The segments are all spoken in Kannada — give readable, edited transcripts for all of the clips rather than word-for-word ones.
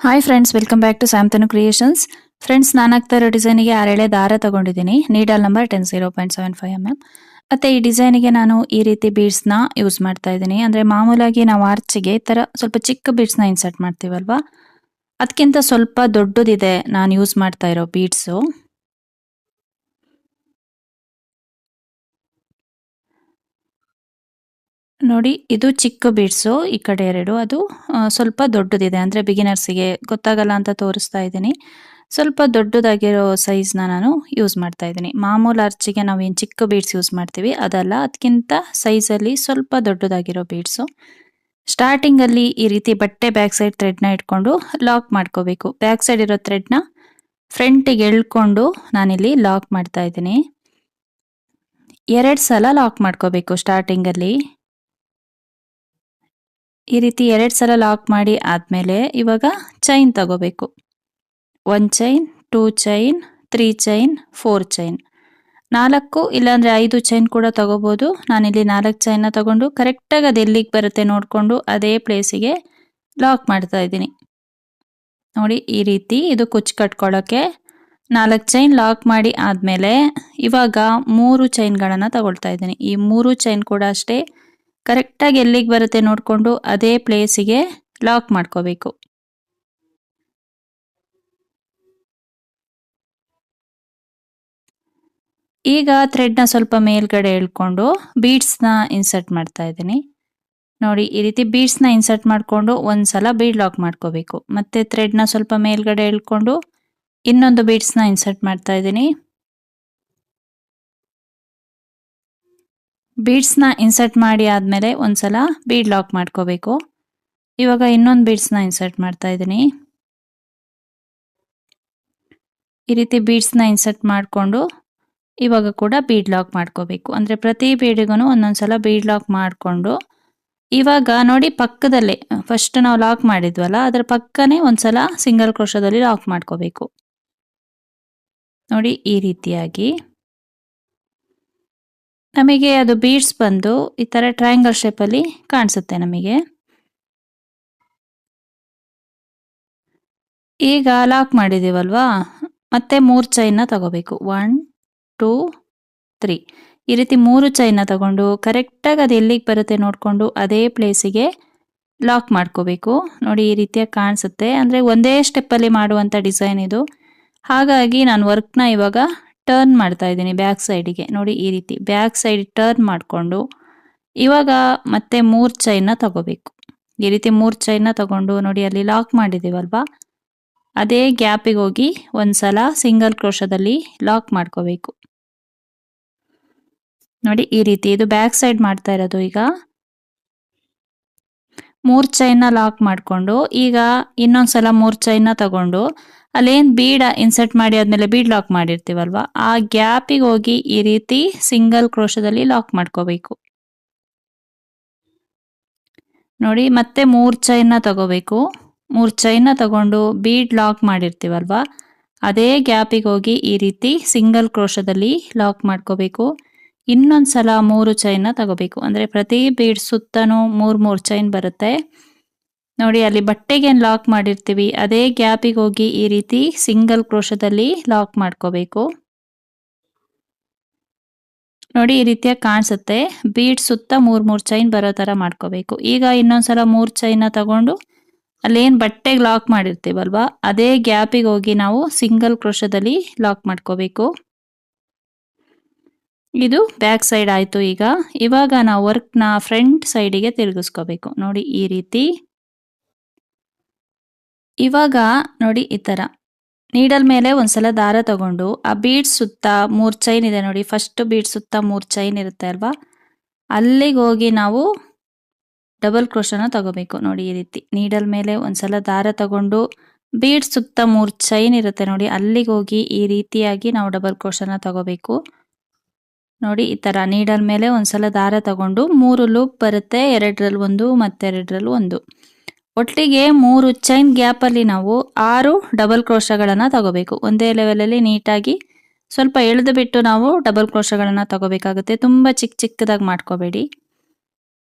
Hi friends, welcome back to ಸ್ಯಾಮ್ತನು ಕ್ರಿಯೇಷನ್ಸ್. ಫ್ರೆಂಡ್ಸ್, ನಾನು ಆಗ್ತಾ ಇರೋ ಡಿಸೈನಿಗೆ 6 ಎಳೆ ದಾರ ತಗೊಂಡಿದ್ದೀನಿ. Needle number 10.0.75 mm. ಮತ್ತೆ ಈ ಡಿಸೈನಿಗೆ ನಾನು ಈ ರೀತಿ ಬೀಡ್ಸ್ನ ಯೂಸ್ ಮಾಡ್ತಾ ಇದ್ದೀನಿ. ಅಂದರೆ ಮಾಮೂಲಾಗಿ ನಾವು ಆರ್ಚಿಗೆ ಈ ಥರ ಸ್ವಲ್ಪ ಚಿಕ್ಕ ಬೀಡ್ಸ್ನ ಇನ್ಸರ್ಟ್ ಮಾಡ್ತೀವಲ್ವಾ, ಅದಕ್ಕಿಂತ ಸ್ವಲ್ಪ ದೊಡ್ಡದಿದೆ ನಾನು ಯೂಸ್ ಮಾಡ್ತಾ ಇರೋ ಬೀಡ್ಸು. ನೋಡಿ, ಇದು ಚಿಕ್ಕ ಬೀಡ್ಸು, ಈ ಕಡೆ ಎರಡು. ಅದು ಸ್ವಲ್ಪ ದೊಡ್ಡದಿದೆ, ಅಂದರೆ ಬಿಗಿನರ್ಸಿಗೆ ಗೊತ್ತಾಗಲ್ಲ ಅಂತ ತೋರಿಸ್ತಾ ಇದ್ದೀನಿ. ಸ್ವಲ್ಪ ದೊಡ್ಡದಾಗಿರೋ ಸೈಜ್ನ ನಾನು ಯೂಸ್ ಮಾಡ್ತಾ ಇದ್ದೀನಿ. ಮಾಮೂಲು ಆರ್ಚಿಗೆ ನಾವು ಏನು ಚಿಕ್ಕ ಬೀಡ್ಸ್ ಯೂಸ್ ಮಾಡ್ತೀವಿ ಅದಲ್ಲ, ಅದಕ್ಕಿಂತ ಸೈಜಲ್ಲಿ ಸ್ವಲ್ಪ ದೊಡ್ಡದಾಗಿರೋ ಬೀಡ್ಸು. ಸ್ಟಾರ್ಟಿಂಗಲ್ಲಿ ಈ ರೀತಿ ಬಟ್ಟೆ ಬ್ಯಾಕ್ ಸೈಡ್ ಥ್ರೆಡ್ನ ಇಟ್ಕೊಂಡು ಲಾಕ್ ಮಾಡ್ಕೋಬೇಕು. ಬ್ಯಾಕ್ ಸೈಡ್ ಇರೋ ಥ್ರೆಡ್ನ ಫ್ರಂಟಿಗೆ ಎಳ್ಕೊಂಡು ನಾನಿಲ್ಲಿ ಲಾಕ್ ಮಾಡ್ತಾ ಇದ್ದೀನಿ. 2 ಸಲ ಲಾಕ್ ಮಾಡ್ಕೋಬೇಕು ಸ್ಟಾರ್ಟಿಂಗಲ್ಲಿ. ಈ ರೀತಿ 2 ಸಲ ಲಾಕ್ ಮಾಡಿ ಆದಮೇಲೆ ಇವಾಗ ಚೈನ್ ತಗೋಬೇಕು. 1 ಚೈನ್, 2 ಚೈನ್, 3 ಚೈನ್, 4 ಚೈನ್, 4 ಇಲ್ಲಾಂದರೆ 5 ಚೈನ್ ಕೂಡ ತಗೋಬೋದು. ನಾನಿಲ್ಲಿ 4 ಚೈನ್ನ ತಗೊಂಡು ಕರೆಕ್ಟಾಗಿ ಅದು ಎಲ್ಲಿಗೆ ಬರುತ್ತೆ ನೋಡಿಕೊಂಡು ಅದೇ ಪ್ಲೇಸಿಗೆ ಲಾಕ್ ಮಾಡ್ತಾ ಇದ್ದೀನಿ. ನೋಡಿ, ಈ ರೀತಿ ಇದು ಕುಚ್ಚು ಕಟ್ಕೊಳ್ಳೋಕ್ಕೆ 4 ಚೈನ್ ಲಾಕ್ ಮಾಡಿ ಆದಮೇಲೆ ಇವಾಗ 3 ಚೈನ್ಗಳನ್ನು ತಗೊಳ್ತಾ ಇದ್ದೀನಿ. ಈ 3 ಚೈನ್ ಕೂಡ ಅಷ್ಟೇ ಕರೆಕ್ಟಾಗಿ ಎಲ್ಲಿಗೆ ಬರುತ್ತೆ ನೋಡಿಕೊಂಡು ಅದೇ ಪ್ಲೇಸಿಗೆ ಲಾಕ್ ಮಾಡ್ಕೋಬೇಕು. ಈಗ ಥ್ರೆಡ್ನ ಸ್ವಲ್ಪ ಮೇಲ್ಗಡೆ ಎಳ್ಕೊಂಡು ಬೀಡ್ಸ್ನ ಇನ್ಸರ್ಟ್ ಮಾಡ್ತಾ ಇದ್ದೀನಿ. ನೋಡಿ, ಈ ರೀತಿ ಬೀಡ್ಸ್ನ ಇನ್ಸರ್ಟ್ ಮಾಡಿಕೊಂಡು ಒಂದ್ಸಲ ಬೀಡ್ ಲಾಕ್ ಮಾಡ್ಕೋಬೇಕು. ಮತ್ತೆ ಥ್ರೆಡ್ನ ಸ್ವಲ್ಪ ಮೇಲ್ಗಡೆ ಎಳ್ಕೊಂಡು ಇನ್ನೊಂದು ಬೀಡ್ಸ್ನ ಇನ್ಸರ್ಟ್ ಮಾಡ್ತಾ ಇದ್ದೀನಿ. ಬೀಡ್ಸ್ನ ಇನ್ಸರ್ಟ್ ಮಾಡಿ ಆದಮೇಲೆ ಒಂದ್ಸಲ ಬೀಡ್ ಲಾಕ್ ಮಾಡ್ಕೋಬೇಕು. ಇವಾಗ ಇನ್ನೊಂದು ಬೀಡ್ಸ್ನ ಇನ್ಸರ್ಟ್ ಮಾಡ್ತಾ ಇದ್ದೀನಿ. ಈ ರೀತಿ ಬೀಡ್ಸ್ನ ಇನ್ಸರ್ಟ್ ಮಾಡಿಕೊಂಡು ಇವಾಗ ಕೂಡ ಬೀಡ್ ಲಾಕ್ ಮಾಡ್ಕೋಬೇಕು. ಅಂದರೆ ಪ್ರತಿ ಬೀಡಿಗೂ ಒಂದೊಂದ್ಸಲ ಬೀಡ್ ಲಾಕ್ ಮಾಡಿಕೊಂಡು ಇವಾಗ ನೋಡಿ, ಪಕ್ಕದಲ್ಲೇ ಫಸ್ಟ್ ನಾವು ಲಾಕ್ ಮಾಡಿದ್ವಲ್ಲ ಅದರ ಪಕ್ಕನೇ ಒಂದ್ಸಲ ಸಿಂಗಲ್ ಕ್ರೋಶದಲ್ಲಿ ಲಾಕ್ ಮಾಡ್ಕೋಬೇಕು. ನೋಡಿ, ಈ ರೀತಿಯಾಗಿ ನಮಗೆ ಅದು ಬೀಡ್ಸ್ ಬಂದು ಈ ಥರ ಟ್ರಯಾಂಗಲ್ ಶೇಪಲ್ಲಿ ಕಾಣಿಸುತ್ತೆ ನಮಗೆ. ಈಗ ಲಾಕ್ ಮಾಡಿದ್ದೀವಲ್ವಾ, ಮತ್ತೆ 3 ಚೈನ್ನ ತಗೋಬೇಕು. 1, 2, 3 ಈ ರೀತಿ 3 ಚೈನ್ನ ತಗೊಂಡು ಕರೆಕ್ಟಾಗಿ ಅದು ಎಲ್ಲಿಗೆ ಬರುತ್ತೆ ನೋಡಿಕೊಂಡು ಅದೇ ಪ್ಲೇಸಿಗೆ ಲಾಕ್ ಮಾಡ್ಕೋಬೇಕು. ನೋಡಿ, ಈ ರೀತಿಯಾಗಿ ಕಾಣಿಸುತ್ತೆ. ಅಂದರೆ ಒಂದೇ ಸ್ಟೆಪ್ಪಲ್ಲಿ ಮಾಡುವಂಥ ಡಿಸೈನ್ ಇದು. ಹಾಗಾಗಿ ನಾನು ವರ್ಕ್ನ ಇವಾಗ ಟರ್ನ್ ಮಾಡ್ತಾ ಇದ್ದೀನಿ ಬ್ಯಾಕ್ ಸೈಡಿಗೆ. ನೋಡಿ, ಈ ರೀತಿ ಬ್ಯಾಕ್ ಸೈಡ್ ಟರ್ನ್ ಮಾಡಿಕೊಂಡು ಇವಾಗ ಮತ್ತೆ 3 ಚೈನ್ನ ತಗೋಬೇಕು. ಈ ರೀತಿ 3 ಚೈನ್ನ ತಗೊಂಡು ನೋಡಿ, ಅಲ್ಲಿ ಲಾಕ್ ಮಾಡಿದ್ದೀವಲ್ವಾ ಅದೇ ಗ್ಯಾಪಿಗೆ ಹೋಗಿ ಒಂದ್ಸಲ ಸಿಂಗಲ್ ಕ್ರೋಶದಲ್ಲಿ ಲಾಕ್ ಮಾಡ್ಕೋಬೇಕು. ನೋಡಿ, ಈ ರೀತಿ ಇದು ಬ್ಯಾಕ್ ಸೈಡ್ ಮಾಡ್ತಾ ಇರೋದು. ಈಗ 3 ಚೈನ್ನ ಲಾಕ್ ಮಾಡಿಕೊಂಡು ಈಗ ಇನ್ನೊಂದ್ಸಲ 3 ಚೈನ್ನ ತಗೊಂಡು ಅಲ್ಲೇನು ಬೀಡ್ ಇನ್ಸರ್ಟ್ ಮಾಡಿ ಆದಮೇಲೆ ಬೀಡ್ ಲಾಕ್ ಮಾಡಿರ್ತೀವಲ್ವ ಆ ಗ್ಯಾಪಿಗೆ ಹೋಗಿ ಈ ರೀತಿ ಸಿಂಗಲ್ ಕ್ರೋಶದಲ್ಲಿ ಲಾಕ್ ಮಾಡ್ಕೋಬೇಕು. ನೋಡಿ, ಮತ್ತೆ 3 ಚೈನ್ನ ತಗೋಬೇಕು. 3 ಚೈನ್ನ ತಗೊಂಡು ಬೀಡ್ ಲಾಕ್ ಮಾಡಿರ್ತೀವಲ್ವ ಅದೇ ಗ್ಯಾಪಿಗೆ ಹೋಗಿ ಈ ರೀತಿ ಸಿಂಗಲ್ ಕ್ರೋಶದಲ್ಲಿ ಲಾಕ್ ಮಾಡ್ಕೋಬೇಕು. ಇನ್ನೊಂದ್ಸಲ 3 ಚೈನ್ನ ತಗೋಬೇಕು. ಅಂದರೆ ಪ್ರತಿ ಬೀಡ್ ಸುತ್ತನೂ 3 ಚೈನ್ ಬರುತ್ತೆ. ನೋಡಿ, ಅಲ್ಲಿ ಬಟ್ಟೆಗೆ ಏನು ಲಾಕ್ ಮಾಡಿರ್ತೀವಿ ಅದೇ ಗ್ಯಾಪಿಗೆ ಹೋಗಿ ಈ ರೀತಿ ಸಿಂಗಲ್ ಕ್ರೋಶದಲ್ಲಿ ಲಾಕ್ ಮಾಡ್ಕೋಬೇಕು. ನೋಡಿ, ಈ ರೀತಿಯಾಗಿ ಕಾಣಿಸುತ್ತೆ. ಬೀಡ್ ಸುತ್ತ 3 ಚೈನ್ ಬರೋ ಥರ ಮಾಡ್ಕೋಬೇಕು. ಈಗ ಇನ್ನೊಂದ್ಸಲ 3 ಚೈನ್ನ ತಗೊಂಡು ಅಲ್ಲೇನು ಬಟ್ಟೆಗೆ ಲಾಕ್ ಮಾಡಿರ್ತೀವಲ್ವ ಅದೇ ಗ್ಯಾಪಿಗೆ ಹೋಗಿ ನಾವು ಸಿಂಗಲ್ ಕ್ರೋಶದಲ್ಲಿ ಲಾಕ್ ಮಾಡ್ಕೋಬೇಕು. ಇದು ಬ್ಯಾಕ್ ಸೈಡ್ ಆಯಿತು. ಇವಾಗ ನಾವು ವರ್ಕ್ನ ಫ್ರಂಟ್ ಸೈಡಿಗೆ ತಿರುಗಿಸ್ಕೋಬೇಕು. ನೋಡಿ, ಈ ರೀತಿ. ಇವಾಗ ನೋಡಿ, ಈ ಥರ ನೀಡಲ್ ಮೇಲೆ ಒಂದ್ಸಲ ದಾರ ತಗೊಂಡು ಆ ಬೀಡ್ಸ್ ಸುತ್ತ 3 ಚೈನ್ ಇದೆ ನೋಡಿ, ಫಸ್ಟ್ ಬೀಡ್ ಸುತ್ತ 3 ಚೈನ್ ಇರುತ್ತೆ ಅಲ್ವಾ, ಅಲ್ಲಿಗೆ ಹೋಗಿ ನಾವು ಡಬಲ್ ಕ್ರೋಶನ ತಗೋಬೇಕು. ನೋಡಿ, ಈ ರೀತಿ ನೀಡಲ್ ಮೇಲೆ ಒಂದ್ಸಲ ದಾರ ತಗೊಂಡು ಬೀಡ್ ಸುತ್ತ 3 ಚೈನ್ ಇರುತ್ತೆ ನೋಡಿ, ಅಲ್ಲಿಗೆ ಹೋಗಿ ಈ ರೀತಿಯಾಗಿ ನಾವು ಡಬಲ್ ಕ್ರೋಶನ ತಗೋಬೇಕು. ನೋಡಿ, ಈ ಥರ ನೀಡಲ್ ಮೇಲೆ ಒಂದ್ಸಲ ದಾರ ತಗೊಂಡು 3 ಲೂಪ್ ಬರುತ್ತೆ, 2ರಲ್ಲಿ 1 ಮತ್ತೆ 2ರಲ್ಲಿ 1, ಒಟ್ಟಿಗೆ 3 ಚೈನ್ ಗ್ಯಾಪಲ್ಲಿ ನಾವು 6 ಡಬಲ್ ಕ್ರೋಶಗಳನ್ನು ತಗೋಬೇಕು. ಒಂದೇ ಲೆವೆಲಲ್ಲಿ ನೀಟಾಗಿ ಸ್ವಲ್ಪ ಎಳೆದು ಬಿಟ್ಟು ನಾವು ಡಬಲ್ ಕ್ರೋಶಗಳನ್ನು ತಗೋಬೇಕಾಗುತ್ತೆ. ತುಂಬ ಚಿಕ್ಕದಾಗಿ ಮಾಡ್ಕೋಬೇಡಿ.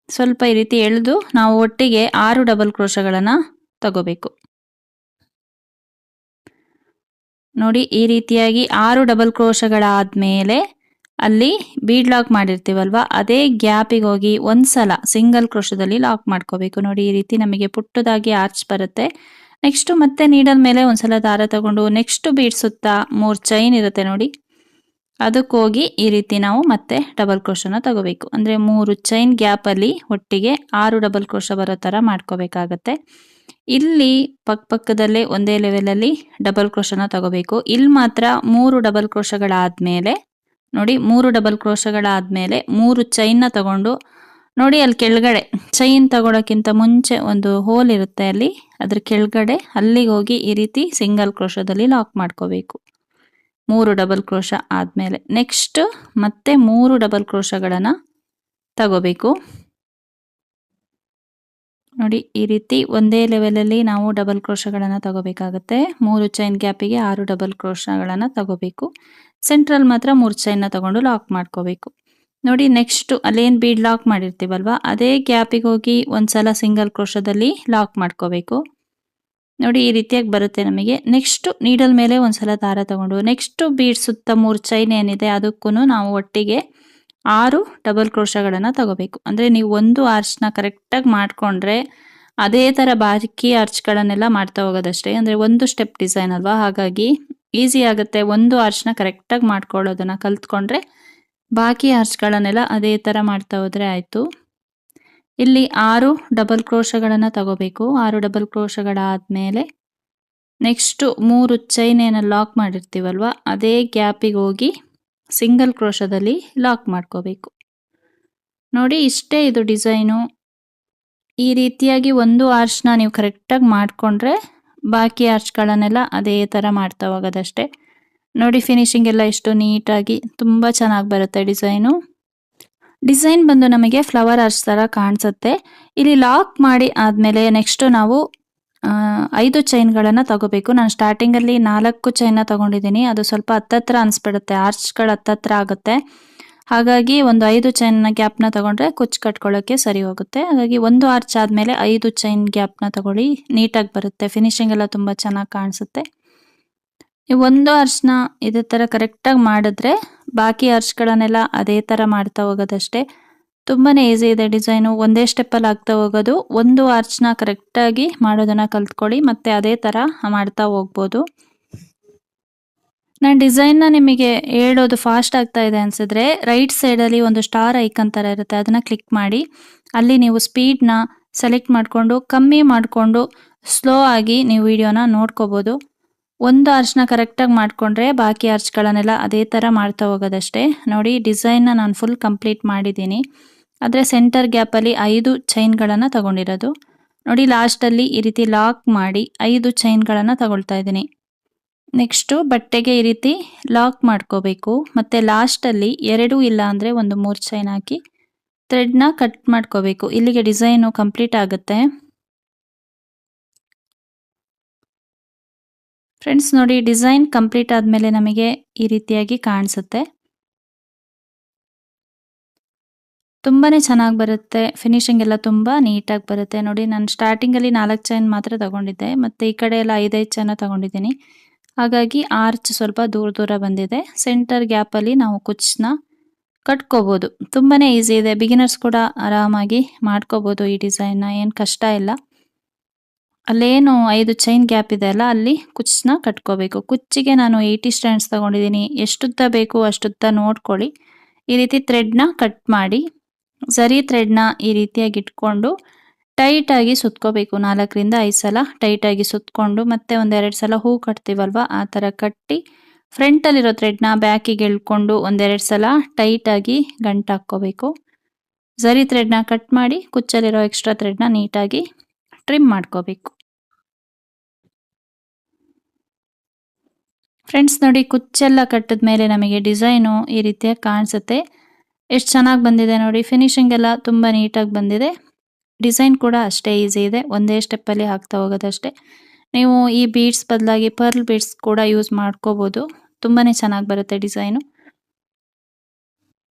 ಸ್ವಲ್ಪ ಈ ರೀತಿ ಎಳೆದು ನಾವು ಒಟ್ಟಿಗೆ 6 ಡಬಲ್ ಕ್ರೋಶಗಳನ್ನು ತಗೋಬೇಕು. ನೋಡಿ ಈ ರೀತಿಯಾಗಿ 6 ಡಬಲ್ ಕ್ರೋಶಗಳಾದ್ಮೇಲೆ ಅಲ್ಲಿ ಬೀಡ್ ಲಾಕ್ ಮಾಡಿರ್ತೀವಲ್ವಾ ಅದೇ ಗ್ಯಾಪಿಗೆ ಹೋಗಿ ಒಂದ್ಸಲ ಸಿಂಗಲ್ ಕ್ರೋಶದಲ್ಲಿ ಲಾಕ್ ಮಾಡ್ಕೋಬೇಕು. ನೋಡಿ ಈ ರೀತಿ ನಮಗೆ ಪುಟ್ಟದಾಗಿ ಆರ್ಚ್ ಬರುತ್ತೆ. ನೆಕ್ಸ್ಟ್ ಮತ್ತೆ ನೀಡಲ್ ಮೇಲೆ ಒಂದ್ಸಲ ದಾರ ತಗೊಂಡು ನೆಕ್ಸ್ಟ್ ಬೀಡ್ ಸುತ್ತ 3 ಚೈನ್ ಇರುತ್ತೆ ನೋಡಿ, ಅದಕ್ಕೆ ಹೋಗಿ ಈ ರೀತಿ ನಾವು ಮತ್ತೆ ಡಬಲ್ ಕ್ರೋಶನ ತಗೋಬೇಕು. ಅಂದ್ರೆ 3 ಚೈನ್ ಗ್ಯಾಪ್ ಅಲ್ಲಿ ಒಟ್ಟಿಗೆ 6 ಡಬಲ್ ಕ್ರೋಶ ಬರೋ ತರ ಮಾಡ್ಕೋಬೇಕಾಗತ್ತೆ. ಇಲ್ಲಿ ಪಕ್ಕದಲ್ಲೇ ಒಂದೇ ಲೆವೆಲ್ ಅಲ್ಲಿ ಡಬಲ್ ಕ್ರೋಶನ ತಗೋಬೇಕು. ಇಲ್ಲಿ ಮಾತ್ರ 3 ಡಬಲ್ ಕ್ರೋಶಗಳಾದ್ಮೇಲೆ ನೋಡಿ 3 ಡಬಲ್ ಕ್ರೋಶಗಳಾದ್ಮೇಲೆ 3 ಚೈನ್ನ ತಗೊಂಡು ನೋಡಿ ಅಲ್ಲಿ ಕೆಳಗಡೆ ಚೈನ್ ತಗೊಳಕ್ಕಿಂತ ಮುಂಚೆ ಒಂದು ಹೋಲ್ ಇರುತ್ತೆ ಅಲ್ಲಿ, ಅದ್ರ ಕೆಳಗಡೆ ಅಲ್ಲಿಗೆ ಹೋಗಿ ಈ ರೀತಿ ಸಿಂಗಲ್ ಕ್ರೋಶದಲ್ಲಿ ಲಾಕ್ ಮಾಡ್ಕೋಬೇಕು. 3 ಡಬಲ್ ಕ್ರೋಶ ಆದ್ಮೇಲೆ ನೆಕ್ಸ್ಟ್ ಮತ್ತೆ 3 ಡಬಲ್ ಕ್ರೋಶಗಳನ್ನ ತಗೋಬೇಕು. ನೋಡಿ ಈ ರೀತಿ ಒಂದೇ ಲೆವೆಲ್ ಅಲ್ಲಿ ನಾವು ಡಬಲ್ ಕ್ರೋಶಗಳನ್ನ ತಗೋಬೇಕಾಗತ್ತೆ. 3 ಚೈನ್ ಗ್ಯಾಪಿಗೆ 6 ಡಬಲ್ ಕ್ರೋಶಗಳನ್ನ ತಗೋಬೇಕು. ಸೆಂಟ್ರಲ್ ಮಾತ್ರ 3 ಚೈನ್ನ ತಗೊಂಡು ಲಾಕ್ ಮಾಡ್ಕೋಬೇಕು. ನೋಡಿ ನೆಕ್ಸ್ಟ್ ಅಲ್ಲೇನ್ ಬೀಡ್ ಲಾಕ್ ಮಾಡಿರ್ತೀವಲ್ವಾ ಅದೇ ಗ್ಯಾಪಿಗೆ ಹೋಗಿ ಒಂದ್ಸಲ ಸಿಂಗಲ್ ಕ್ರೋಶದಲ್ಲಿ ಲಾಕ್ ಮಾಡ್ಕೋಬೇಕು. ನೋಡಿ ಈ ರೀತಿಯಾಗಿ ಬರುತ್ತೆ ನಮಗೆ. ನೆಕ್ಸ್ಟ್ ನೀಡಲ್ ಮೇಲೆ ಒಂದ್ಸಲ ದಾರ ತಗೊಂಡು ನೆಕ್ಸ್ಟ್ ಬೀಡ್ ಸುತ್ತ 3 ಚೈನ್ ಏನಿದೆ ಅದಕ್ಕೂ ನಾವು ಒಟ್ಟಿಗೆ 6 ಡಬಲ್ ಕ್ರೋಶಗಳನ್ನ ತಗೋಬೇಕು. ಅಂದ್ರೆ ನೀವು ಒಂದು ಆರ್ಚ್ನ ಕರೆಕ್ಟಾಗಿ ಮಾಡ್ಕೊಂಡ್ರೆ ಅದೇ ತರ ಬಾಕಿ ಆರ್ಚ್ಗಳನ್ನೆಲ್ಲ ಮಾಡ್ತಾ ಹೋಗೋದಷ್ಟೇ. ಅಂದ್ರೆ ಒಂದು ಸ್ಟೆಪ್ ಡಿಸೈನ್ ಅಲ್ವಾ, ಹಾಗಾಗಿ ಈಸಿ ಆಗುತ್ತೆ. ಒಂದು ಆರ್ಚ್ನ ಕರೆಕ್ಟಾಗಿ ಮಾಡ್ಕೊಳ್ಳೋದನ್ನ ಕಲ್ತ್ಕೊಂಡ್ರೆ ಬಾಕಿ ಆರ್ಚ್ಗಳನ್ನೆಲ್ಲ ಅದೇ ತರ ಮಾಡ್ತಾ ಹೋದ್ರೆ ಆಯ್ತು. ಇಲ್ಲಿ 6 ಡಬಲ್ ಕ್ರೋಶಗಳನ್ನ ತಗೋಬೇಕು. 6 ಡಬಲ್ ಕ್ರೋಶಗಳಾದ್ಮೇಲೆ ನೆಕ್ಸ್ಟ್ 3 ಚೈನ್ ಏನಲ್ಲಿ ಲಾಕ್ ಮಾಡಿರ್ತೀವಲ್ವಾ ಅದೇ ಗ್ಯಾಪಿಗೆ ಹೋಗಿ ಸಿಂಗಲ್ ಕ್ರೋಶದಲ್ಲಿ ಲಾಕ್ ಮಾಡ್ಕೋಬೇಕು. ನೋಡಿ ಇಷ್ಟೇ ಇದು ಡಿಸೈನು. ಈ ರೀತಿಯಾಗಿ ಒಂದು ಆರ್ಚ್ನ ನೀವು ಕರೆಕ್ಟಾಗಿ ಮಾಡ್ಕೊಂಡ್ರೆ ಬಾಕಿ ಆರ್ಚ್ಗಳನ್ನೆಲ್ಲ ಅದೇ ತರ ಮಾಡ್ತಾ ಹೋಗೋದಷ್ಟೇ. ನೋಡಿ ಫಿನಿಶಿಂಗ್ ಎಲ್ಲ ಎಷ್ಟು ನೀಟಾಗಿ ತುಂಬಾ ಚೆನ್ನಾಗಿ ಬರುತ್ತೆ ಡಿಸೈನು. ಡಿಸೈನ್ ಬಂದು ನಮಗೆ ಫ್ಲವರ್ ಆರ್ಚ್ ತರ ಕಾಣಿಸುತ್ತೆ. ಇಲ್ಲಿ ಲಾಕ್ ಮಾಡಿ ಆದ್ಮೇಲೆ ನೆಕ್ಸ್ಟ್ ನಾವು 5 ಚೈನ್ಗಳನ್ನ ತಗೋಬೇಕು. ನಾನು ಸ್ಟಾರ್ಟಿಂಗ್ ಅಲ್ಲಿ 4 ಚೈನ್ನ ತಗೊಂಡಿದ್ದೀನಿ. ಅದು ಸ್ವಲ್ಪ ಹತ್ತತ್ರ ಅನ್ಸ್ಬಿಡುತ್ತೆ, ಆರ್ಚ್ಗಳು ಹತ್ತತ್ರ ಆಗುತ್ತೆ. ಹಾಗಾಗಿ ಒಂದು 5 ಚೈನ್ ಗ್ಯಾಪ್ನ ತಗೊಂಡ್ರೆ ಕುಚ್ಚು ಕಟ್ಕೊಳ್ಳೋಕೆ ಸರಿ ಹೋಗುತ್ತೆ. ಹಾಗಾಗಿ ಒಂದು ಆರ್ಚ್ ಆದ್ಮೇಲೆ 5 ಚೈನ್ ಗ್ಯಾಪ್ನ ತಗೊಳ್ಳಿ, ನೀಟಾಗಿ ಬರುತ್ತೆ. ಫಿನಿಶಿಂಗ್ ಎಲ್ಲ ತುಂಬಾ ಚೆನ್ನಾಗಿ ಕಾಣಿಸುತ್ತೆ. ಈ ಒಂದು ಆರ್ಚ್ನ ಇದೇ ತರ ಕರೆಕ್ಟಾಗಿ ಮಾಡಿದ್ರೆ ಬಾಕಿ ಆರ್ಚ್ಗಳನ್ನೆಲ್ಲ ಅದೇ ತರ ಮಾಡ್ತಾ ಹೋಗೋದಷ್ಟೇ. ತುಂಬಾನೇ ಈಸಿ ಇದೆ ಡಿಸೈನು. ಒಂದೇ ಸ್ಟೆಪ್ಪಲ್ಲಿ ಆಗ್ತಾ ಹೋಗೋದು. ಒಂದು ಆರ್ಚ್ನ ಕರೆಕ್ಟಾಗಿ ಮಾಡೋದನ್ನ ಕಲ್ತ್ಕೊಳ್ಳಿ, ಮತ್ತೆ ಅದೇ ತರ ಮಾಡ್ತಾ ಹೋಗ್ಬೋದು. ನಾನು ಡಿಸೈನ್ನ ನಿಮಗೆ ಹೇಳೋದು ಫಾಸ್ಟ್ ಆಗ್ತಾ ಇದೆ ಅನ್ಸಿದ್ರೆ ರೈಟ್ ಸೈಡಲ್ಲಿ ಒಂದು ಸ್ಟಾರ್ ಐಕನ್ ತರ ಇರುತ್ತೆ, ಅದನ್ನ ಕ್ಲಿಕ್ ಮಾಡಿ ಅಲ್ಲಿ ನೀವು ಸ್ಪೀಡ್ನ ಸೆಲೆಕ್ಟ್ ಮಾಡಿಕೊಂಡು ಕಮ್ಮಿ ಮಾಡಿಕೊಂಡು ಸ್ಲೋ ಆಗಿ ನೀವು ವಿಡಿಯೋನ ನೋಡ್ಕೋಬಹುದು. ಒಂದು ಆರ್ಚ್ನ ಕರೆಕ್ಟಾಗಿ ಮಾಡ್ಕೊಂಡ್ರೆ ಬಾಕಿ ಆರ್ಚ್ಗಳನ್ನೆಲ್ಲ ಅದೇ ತರ ಮಾಡ್ತಾ ಹೋಗೋದಷ್ಟೇ. ನೋಡಿ ಡಿಸೈನ್ನ ನಾನು ಫುಲ್ ಕಂಪ್ಲೀಟ್ ಮಾಡಿದ್ದೀನಿ. ಆದರೆ ಸೆಂಟರ್ ಗ್ಯಾಪಲ್ಲಿ 5 ಚೈನ್ಗಳನ್ನು ತಗೊಂಡಿರೋದು. ನೋಡಿ ಲಾಸ್ಟಲ್ಲಿ ಈ ರೀತಿ ಲಾಕ್ ಮಾಡಿ 5 ಚೈನ್ಗಳನ್ನು ತಗೊಳ್ತಾ ಇದ್ದೀನಿ. ನೆಕ್ಸ್ಟು ಬಟ್ಟೆಗೆ ಈ ರೀತಿ ಲಾಕ್ ಮಾಡ್ಕೋಬೇಕು. ಮತ್ತು ಲಾಸ್ಟಲ್ಲಿ 2 ಇಲ್ಲ ಅಂದರೆ ಒಂದು 3 ಚೈನ್ ಹಾಕಿ ಥ್ರೆಡ್ನ ಕಟ್ ಮಾಡ್ಕೋಬೇಕು. ಇಲ್ಲಿಗೆ ಡಿಸೈನು ಕಂಪ್ಲೀಟ್ ಆಗುತ್ತೆ. ಫ್ರೆಂಡ್ಸ್ ನೋಡಿ ಡಿಸೈನ್ ಕಂಪ್ಲೀಟ್ ಆದಮೇಲೆ ನಮಗೆ ಈ ರೀತಿಯಾಗಿ ಕಾಣಿಸುತ್ತೆ. ತುಂಬಾ ಚೆನ್ನಾಗಿ ಬರುತ್ತೆ. ಫಿನಿಶಿಂಗ್ ಎಲ್ಲ ತುಂಬ ನೀಟಾಗಿ ಬರುತ್ತೆ. ನೋಡಿ ನಾನು ಸ್ಟಾರ್ಟಿಂಗಲ್ಲಿ 4 ಚೈನ್ ಮಾತ್ರ ತಗೊಂಡಿದ್ದೆ, ಮತ್ತು ಈ ಕಡೆ ಎಲ್ಲ 5 ಚೈನ ತಗೊಂಡಿದ್ದೀನಿ. ಹಾಗಾಗಿ ಆರ್ಚ್ ಸ್ವಲ್ಪ ದೂರ ಬಂದಿದೆ. ಸೆಂಟರ್ ಗ್ಯಾಪಲ್ಲಿ ನಾವು ಕುಚ್ಚನ್ನ ಕಟ್ಕೋಬೋದು. ತುಂಬಾ ಈಸಿ ಇದೆ, ಬಿಗಿನರ್ಸ್ ಕೂಡ ಆರಾಮಾಗಿ ಮಾಡ್ಕೋಬೋದು ಈ ಡಿಸೈನ್ನ, ಏನು ಕಷ್ಟ ಇಲ್ಲ. ಅಲ್ಲೇನು 5 ಚೈನ್ ಗ್ಯಾಪ್ ಇದೆ ಅಲ್ಲ, ಅಲ್ಲಿ ಕುಚ್ಚನ್ನ ಕಟ್ಕೋಬೇಕು. ಕುಚ್ಚಿಗೆ ನಾನು 80 ಸ್ಟ್ಯಾಂಡ್ಸ್ ತಗೊಂಡಿದ್ದೀನಿ. ಎಷ್ಟುದ್ದ ಬೇಕು ಅಷ್ಟುದ್ದ ನೋಡ್ಕೊಳ್ಳಿ. ಈ ರೀತಿ ಥ್ರೆಡ್ನ ಕಟ್ ಮಾಡಿ ಸರಿ ಥ್ರೆಡ್ನ ಈ ರೀತಿಯಾಗಿ ಇಟ್ಕೊಂಡು ಟೈಟಾಗಿ ಸುತ್ಕೋಬೇಕು. 4 ರಿಂದ 5 ಸಲ ಟೈಟಾಗಿ ಸುತ್ಕೊಂಡು ಮತ್ತೆ ಒಂದೆರಡು ಸಲ ಹೂ ಕಟ್ತೀವಲ್ವ ಆ ಥರ ಕಟ್ಟಿ ಫ್ರಂಟಲ್ಲಿರೋ ಥ್ರೆಡ್ನ ಬ್ಯಾಕಿಗೆ ಎಳ್ಕೊಂಡು ಒಂದೆರಡು ಸಲ ಟೈಟಾಗಿ ಗಂಟು ಹಾಕ್ಕೋಬೇಕು. ಸರಿ ಥ್ರೆಡ್ನ ಕಟ್ ಮಾಡಿ ಕುಚ್ಚಲ್ಲಿರೋ ಎಕ್ಸ್ಟ್ರಾ ಥ್ರೆಡ್ನ ನೀಟಾಗಿ ಟ್ರಿಮ್ ಮಾಡ್ಕೋಬೇಕು. ಫ್ರೆಂಡ್ಸ್ ನೋಡಿ ಕುಚ್ಚೆಲ್ಲ ಕಟ್ಟಿದ ಮೇಲೆ ನಮಗೆ ಡಿಸೈನು ಈ ರೀತಿಯಾಗಿ ಕಾಣಿಸುತ್ತೆ. ಎಷ್ಟು ಚೆನ್ನಾಗಿ ಬಂದಿದೆ ನೋಡಿ. ಫಿನಿಶಿಂಗ್ ಎಲ್ಲ ತುಂಬ ನೀಟಾಗಿ ಬಂದಿದೆ. ಡಿಸೈನ್ ಕೂಡ ಅಷ್ಟೇ ಈಸಿ ಇದೆ, ಒಂದೇ ಸ್ಟೆಪ್ಪಲ್ಲಿ ಹಾಕ್ತಾ ಹೋಗೋದಷ್ಟೇ. ನೀವು ಈ ಬೀಡ್ಸ್ ಬದಲಾಗಿ ಪರ್ಲ್ ಬೀಡ್ಸ್ ಕೂಡ ಯೂಸ್ ಮಾಡ್ಕೋಬೋದು. ತುಂಬಾ ಚೆನ್ನಾಗಿ ಬರುತ್ತೆ ಡಿಸೈನು.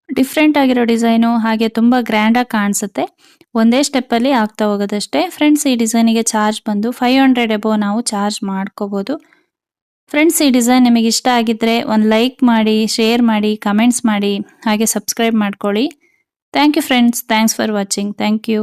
ಡಿಫ್ರೆಂಟ್ ಆಗಿರೋ ಡಿಸೈನು, ಹಾಗೆ ತುಂಬ ಗ್ರ್ಯಾಂಡಾಗಿ ಕಾಣಿಸುತ್ತೆ. ಒಂದೇ ಸ್ಟೆಪ್ಪಲ್ಲಿ ಆಗ್ತಾ ಹೋಗೋದಷ್ಟೇ. ಫ್ರೆಂಡ್ಸ್ ಈ ಡಿಸೈನಿಗೆ ಚಾರ್ಜ್ ಬಂದು 500 ಎಬೋ ನಾವು ಚಾರ್ಜ್ ಮಾಡ್ಕೋಬೋದು. ಫ್ರೆಂಡ್ಸ್, ಈ ಡಿಸೈನ್ ನಿಮಗೆ ಇಷ್ಟ ಆಗಿದ್ರೆ ಒಂದು ಲೈಕ್ ಮಾಡಿ, ಶೇರ್ ಮಾಡಿ, ಕಮೆಂಟ್ಸ್ ಮಾಡಿ, ಹಾಗೆ ಸಬ್ಸ್ಕ್ರೈಬ್ ಮಾಡ್ಕೊಳ್ಳಿ. Thank you friends. Thanks for watching. Thank you.